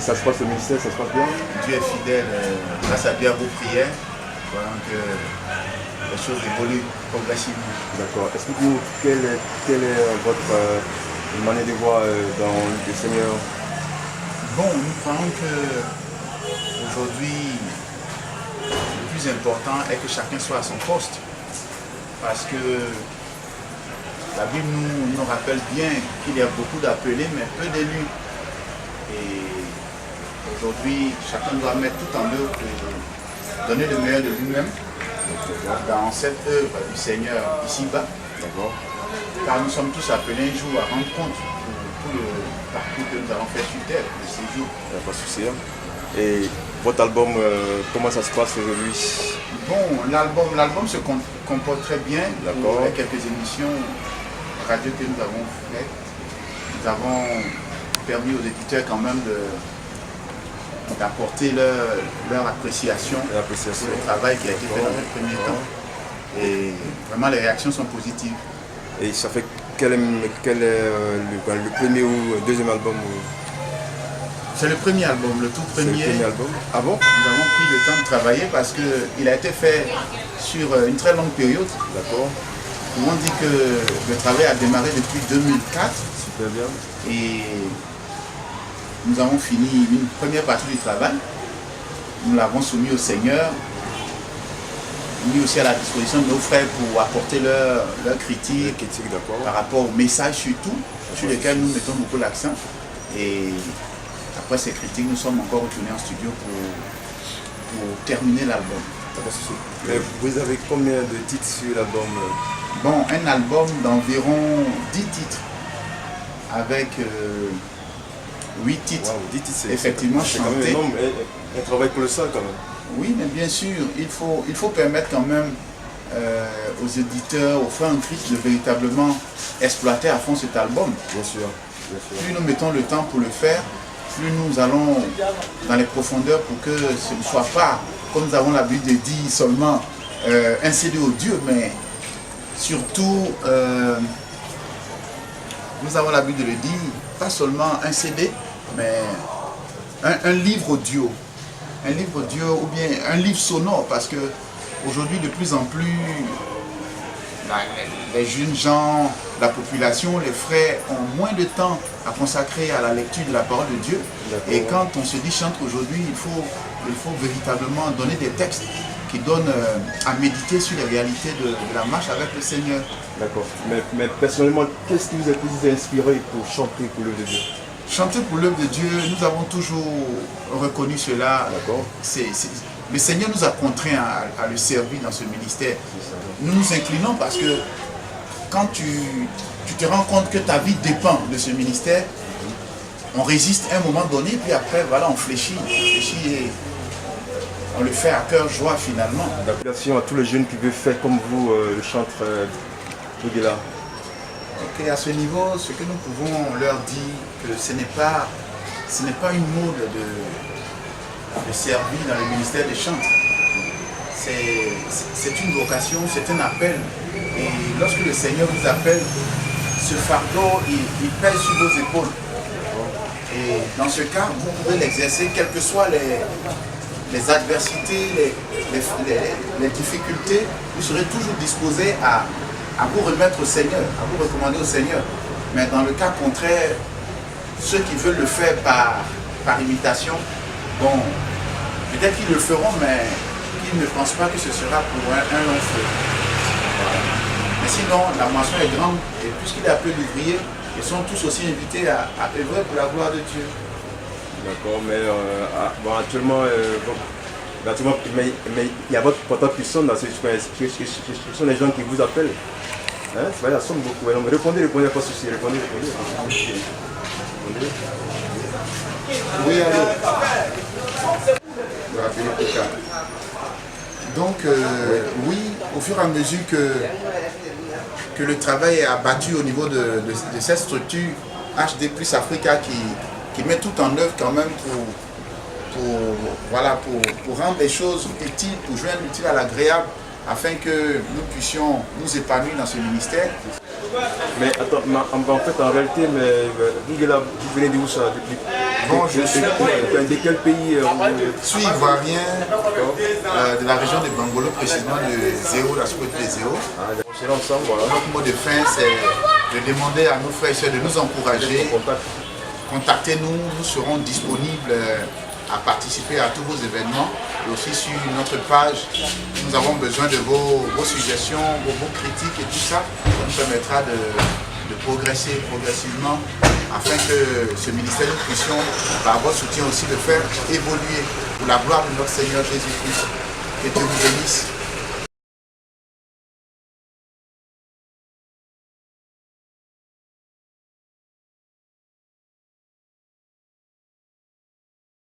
ça se passe au ministère, ça se passe bien? Dieu est fidèle, grâce à Dieu à vos prières, voilà que les choses évoluent progressivement. D'accord. Expliquez-nous quelle est votre manière de voir dans le Seigneur? Bon, nous croyons que aujourd'hui, le plus important est que chacun soit à son poste. Parce que la Bible nous rappelle bien qu'il y a beaucoup d'appelés, mais peu d'élus. Et aujourd'hui, chacun doit mettre tout en œuvre pour donner le meilleur de lui-même dans cette œuvre du Seigneur ici-bas. Car nous sommes tous appelés un jour à rendre compte pour tout le parcours que nous avons fait sur terre, le séjour. Il n'y a pas de souci. Et votre album, comment ça se passe aujourd'hui? Bon, l'album se comporte très bien. Pour les quelques émissions radio que nous avons faites, nous avons permis aux éditeurs quand même d'apporter leur appréciation sur le travail qui a été fait dans les premiers temps. Et vraiment les réactions sont positives. Et ça fait quel est le premier ou le deuxième album? C'est le premier album, le tout premier. C'est le premier album. Ah bon? Nous avons pris le temps de travailler parce qu'il a été fait sur une très longue période. D'accord. On dit que le travail a démarré depuis 2004. Super bien. Et nous avons fini une première partie du travail. Nous l'avons soumis au Seigneur, mis aussi à la disposition de nos frères pour apporter leur critique par rapport au message surtout, sur lequel nous mettons beaucoup l'accent. Et après ces critiques, nous sommes encore retournés en studio pour terminer l'album. Mais vous avez combien de titres sur l'album? Bon, un album d'environ 10 titres, avec 8 titres, Wow, 10 titres, effectivement chantés. C'est un travail colossal quand même. Oui, mais bien sûr, il faut permettre quand même aux éditeurs, aux frères en Christ de véritablement exploiter à fond cet album. Bien sûr. Plus nous mettons le temps pour le faire, plus nous allons dans les profondeurs pour que ce ne soit pas, comme nous avons l'habitude de dire, seulement un CD audio, mais surtout, nous avons l'habitude de le dire, pas seulement un CD, mais un livre audio. Un livre audio ou bien un livre sonore, parce que aujourd'hui de plus en plus les jeunes gens, la population, les frères ont moins de temps à consacrer à la lecture de la parole de Dieu. Et quand on se dit chante aujourd'hui, il faut véritablement donner des textes qui donnent à méditer sur les réalités de la marche avec le Seigneur. D'accord. Mais personnellement, qu'est-ce qui vous a plus inspiré pour chanter pour l'œuvre de Dieu? Chanter pour l'œuvre de Dieu, nous avons toujours reconnu cela. Le Seigneur nous a contraints à le servir dans ce ministère. Nous nous inclinons parce que quand tu te rends compte que ta vie dépend de ce ministère, on résiste à un moment donné, puis après, voilà, on fléchit et on le fait à cœur joie finalement. L'appellation à tous les jeunes qui veulent faire comme vous, le chantre Bouguela. Ok, à ce niveau, ce que nous pouvons leur dire, que ce n'est pas une mode de servir dans le ministère des chantres. C'est une vocation, c'est un appel. Et lorsque le Seigneur vous appelle, ce fardeau, il pèse sur vos épaules. Et dans ce cas, vous pouvez l'exercer, quelles que soient les adversités, les difficultés, vous serez toujours disposé à vous remettre au Seigneur, à vous recommander au Seigneur. Mais dans le cas contraire, ceux qui veulent le faire par imitation, bon, peut-être qu'ils le feront, mais ils ne pensent pas que ce sera pour un long feu. Voilà. Mais sinon, la moisson est grande, et puisqu'il est appelé l'ouvrier, ils sont tous aussi invités à œuvrer pour la gloire de Dieu. D'accord, mais actuellement, mais il y a votre portable qui sonne, ce sont les gens qui vous appellent. Hein? C'est vrai, ça sonne beaucoup. Alors, répondez, pas de souci, répondez. Oui, allô. Donc, oui, au fur et à mesure que le travail est abattu au niveau de cette structure HD plus Africa qui met tout en œuvre quand même pour rendre les choses utiles, pour joindre l'utile à l'agréable, afin que nous puissions nous épanouir dans ce ministère. Mais attends, en fait, en réalité, vous venez d'où ça? Bon, je suis de quel pays ivoirien, de la région de Bangolo, précisément de Zéo, la sous-préfecture de Zéo. C'est ensemble, voilà. Notre mot de fin, c'est de demander à nos frères et sœurs de nous encourager. Contactez-nous, nous serons disponibles à participer à tous vos événements et aussi sur notre page. Nous avons besoin de vos suggestions, vos critiques et tout ça. Ça nous permettra de progresser progressivement afin que ce ministère nous puissions, par votre soutien aussi, le faire évoluer pour la gloire de notre Seigneur Jésus-Christ. Que Dieu vous bénisse.